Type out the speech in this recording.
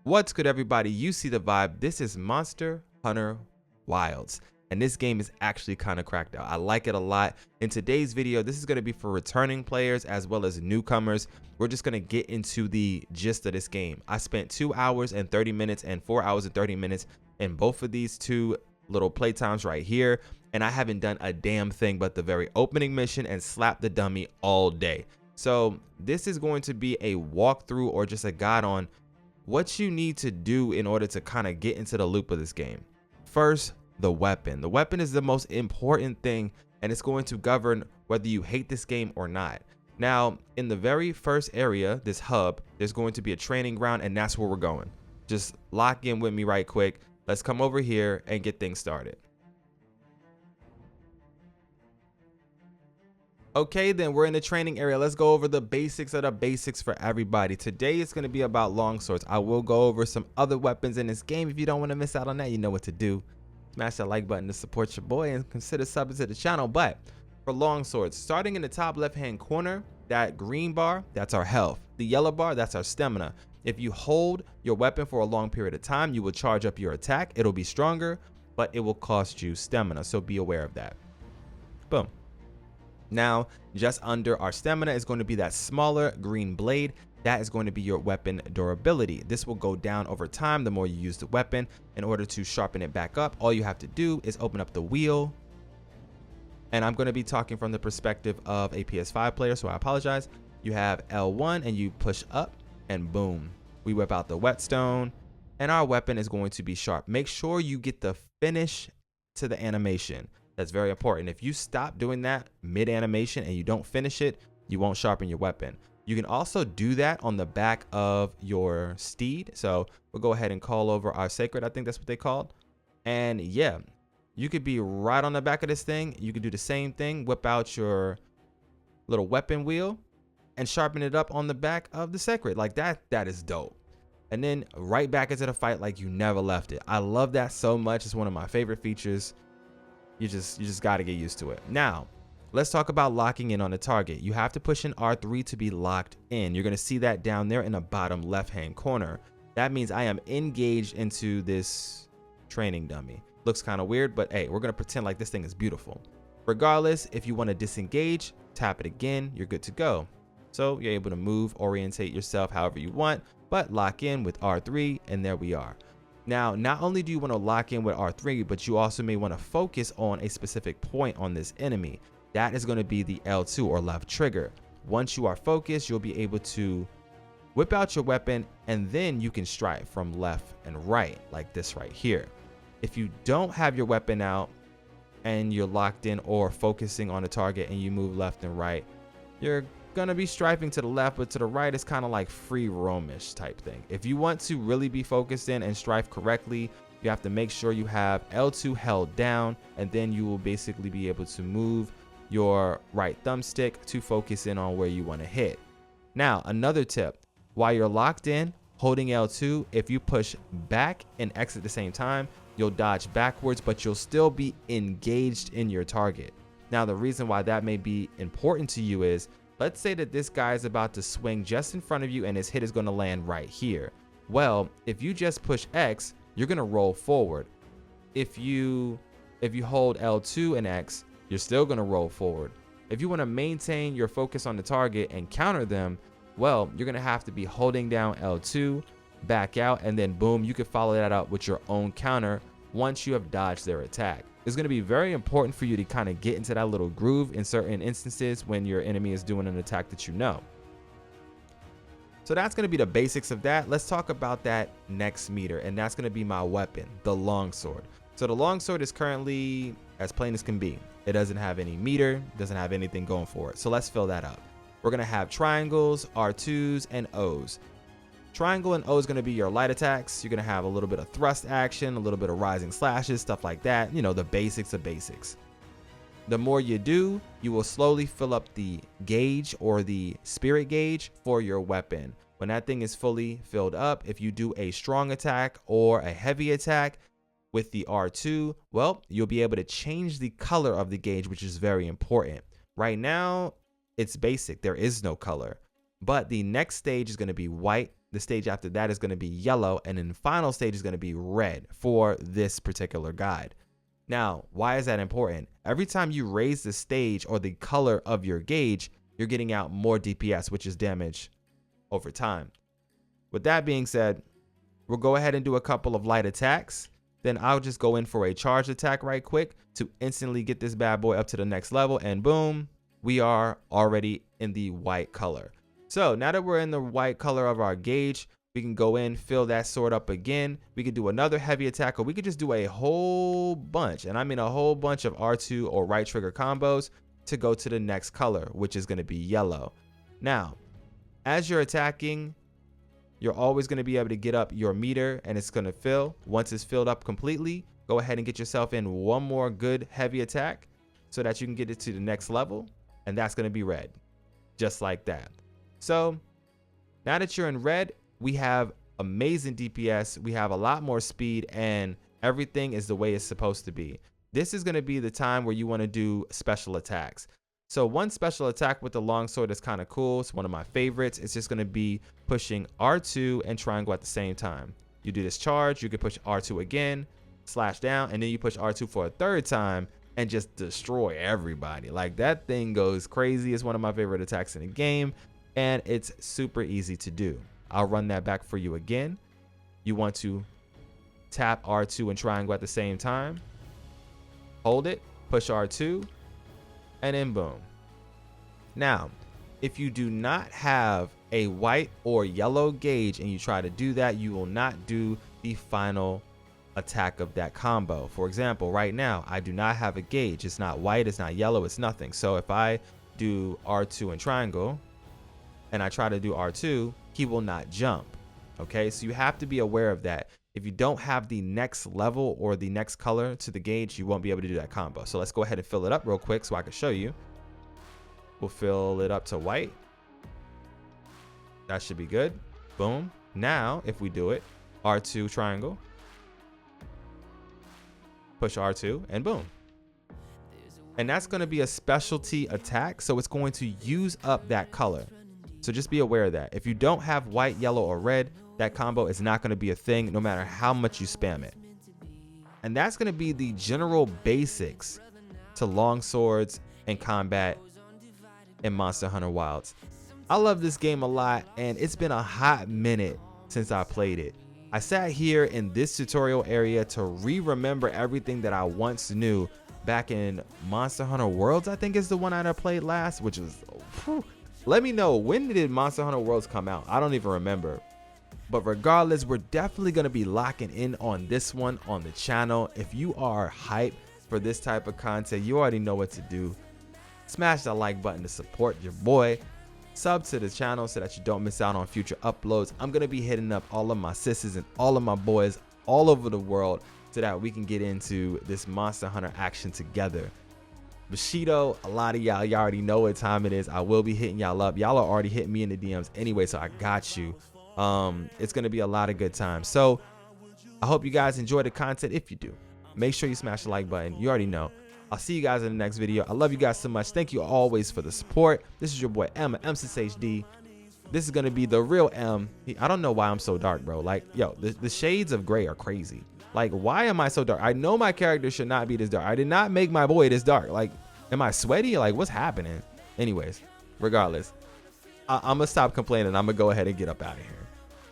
What's good, everybody? You see the vibe. This is Monster Hunter Wilds, and this game is actually kind of cracked out. I like it a lot. In today's video, this is going to be for returning players as well as newcomers. We're just going to get into the gist of this game. I spent 2 hours and 30 minutes and 4 hours and 30 minutes in both of these two little playtimes right here, and I haven't done a damn thing but the very opening mission and slap the dummy all day. So this is going to be a walkthrough or just a guide on what you need to do in order to kind of get into the loop of this game. First, the weapon. The weapon is the most important thing, and it's going to govern whether you hate this game or not. Now, in the very first area, this hub, there's going to be a training ground, and that's where we're going. Just lock in with me right quick. Let's come over here and get things started. Okay, then we're in the training area. Let's go over the basics of the basics for everybody. Today it's going to be about longswords. I will go over some other weapons in this game. If you don't want to miss out on that, you know what to do. Smash that like button to support your boy and consider subbing to the channel. But for longswords, starting in the top left hand corner, that green bar, that's our health. The yellow bar, that's our stamina. If you hold your weapon for a long period of time, you will charge up your attack. It'll be stronger, but it will cost you stamina, so be aware of that. Boom. Now, just under our stamina is going to be that smaller green blade. That is going to be your weapon durability. This will go down over time the more you use the weapon. In order to sharpen it back up, all you have to do is open up the wheel. And I'm going to be talking from the perspective of a PS5 player, so I apologize. You have L1 and you push up and boom, we whip out the whetstone and our weapon is going to be sharp. Make sure you get the finish to the animation. That's very important. If you stop doing that mid animation and you don't finish it, you won't sharpen your weapon. You can also do that on the back of your steed. So we'll go ahead and call over our sacred. I think that's what they called. And yeah, you could be right on the back of this thing. You could do the same thing, whip out your little weapon wheel and sharpen it up on the back of the sacred. Like that is dope. And then right back into the fight like you never left it. I love that so much. It's one of my favorite features. You just got to get used to it. Now, let's talk about locking in on the target. You have to push in R3 to be locked in. You're going to see that down there in the bottom left-hand corner. That means I am engaged into this training dummy. Looks kind of weird, but hey, we're going to pretend like this thing is beautiful. Regardless, if you want to disengage, tap it again, you're good to go. So you're able to move, orientate yourself however you want, but lock in with R3, and there we are. Now, not only do you want to lock in with R3, but you also may want to focus on a specific point on this enemy. That is going to be the L2 or left trigger. Once you are focused, you'll be able to whip out your weapon and then you can strike from left and right like this right here. If you don't have your weapon out and you're locked in or focusing on a target and you move left and right, you're going to be strafing to the left, but to the right is kind of like free roamish type thing. If you want to really be focused in and strafe correctly, you have to make sure you have L2 held down, and then you will basically be able to move your right thumbstick to focus in on where you want to hit. Now, another tip, while you're locked in holding L2, if you push back and exit at the same time, you'll dodge backwards, but you'll still be engaged in your target. Now, the reason why that may be important to you is, let's say that this guy is about to swing just in front of you and his hit is going to land right here. Well, if you just push X, you're going to roll forward. If you hold L2 and X, you're still going to roll forward. If you want to maintain your focus on the target and counter them, well, you're going to have to be holding down L2, back out, and then boom, you can follow that up with your own counter once you have dodged their attack. It's going to be very important for you to kind of get into that little groove in certain instances when your enemy is doing an attack that you know. So that's going to be the basics of that. Let's talk about that next meter, and that's going to be my weapon, the longsword. So the longsword is currently as plain as can be. It doesn't have any meter, doesn't have anything going for it. So let's fill that up. We're going to have triangles, R2s, and Os. Triangle and O is going to be your light attacks. You're going to have a little bit of thrust action, a little bit of rising slashes, stuff like that. You know, the basics of basics. The more you do, you will slowly fill up the gauge or the spirit gauge for your weapon. When that thing is fully filled up, if you do a strong attack or a heavy attack with the R2, well, you'll be able to change the color of the gauge, which is very important. Right now, it's basic. There is no color. But the next stage is going to be white, The stage after that is going to be yellow, and then the final stage is going to be red for this particular guide. Now, why is that important? Every time you raise the stage or the color of your gauge, you're getting out more DPS, which is damage over time. With that being said, we'll go ahead and do a couple of light attacks. Then I'll just go in for a charge attack right quick to instantly get this bad boy up to the next level. And boom, we are already in the white color. So now that we're in the white color of our gauge, we can go in, fill that sword up again. We could do another heavy attack, or we could just do a whole bunch, and I mean a whole bunch of R2 or right trigger combos to go to the next color, which is going to be yellow. Now, as you're attacking, you're always going to be able to get up your meter, and it's going to fill. Once it's filled up completely, go ahead and get yourself in one more good heavy attack so that you can get it to the next level, and that's going to be red, just like that. So now that you're in red, we have amazing DPS, we have a lot more speed, and everything is the way it's supposed to be. This is going to be the time where you want to do special attacks. So one special attack with the longsword is kind of cool. It's one of my favorites. It's just going to be pushing R2 and triangle at the same time. You do this charge, you can push R2 again, slash down, and then you push R2 for a third time and just destroy everybody. Like, that thing goes crazy. It's one of my favorite attacks in the game, and it's super easy to do. I'll run that back for you again. You want to tap R2 and triangle at the same time. Hold it, push R2, and then boom. Now, if you do not have a white or yellow gauge and you try to do that, you will not do the final attack of that combo. For example, right now, I do not have a gauge. It's not white, it's not yellow, it's nothing. So if I do R2 and triangle, and I try to do R2, he will not jump. Okay, so you have to be aware of that. If you don't have the next level or the next color to the gauge, you won't be able to do that combo. So let's go ahead and fill it up real quick so I can show you. We'll fill it up to white. That should be good. Boom. Now, if we do it, R2 triangle, push R2, and boom. And that's going to be a specialty attack, so it's going to use up that color. So just be aware of that. If you don't have white, yellow, or red, that combo is not going to be a thing no matter how much you spam it. And that's going to be the general basics to long swords and combat in Monster Hunter Wilds. I love this game a lot, and it's been a hot minute since I played it. I sat here in this tutorial area to remember everything that I once knew back in Monster Hunter Worlds. I think is the one I played last, which was... Let me know, when did Monster Hunter Worlds come out? I don't even remember. But regardless, we're definitely going to be locking in on this one on the channel. If you are hyped for this type of content, you already know what to do. Smash that like button to support your boy. Sub to the channel so that you don't miss out on future uploads. I'm going to be hitting up all of my sisters and all of my boys all over the world so that we can get into this Monster Hunter action together. Bushido, a lot of y'all already know what time it is. I will be hitting y'all up. Y'all are already hitting me in the DMs anyway, so I got you. It's going to be a lot of good times. So I hope you guys enjoy the content. If you do, make sure you smash the like button. You already know. I'll see you guys in the next video. I love you guys so much. Thank you always for the support. This is your boy M, MSensei HD. This is going to be the real M. I don't know why I'm so dark, bro. Like, yo, the shades of gray are crazy. Like, why am I so dark? I know my character should not be this dark. I did not make my boy this dark. Like, am I sweaty? Like, what's happening? Anyways, regardless, I'm going to stop complaining. I'm going to go ahead and get up out of here.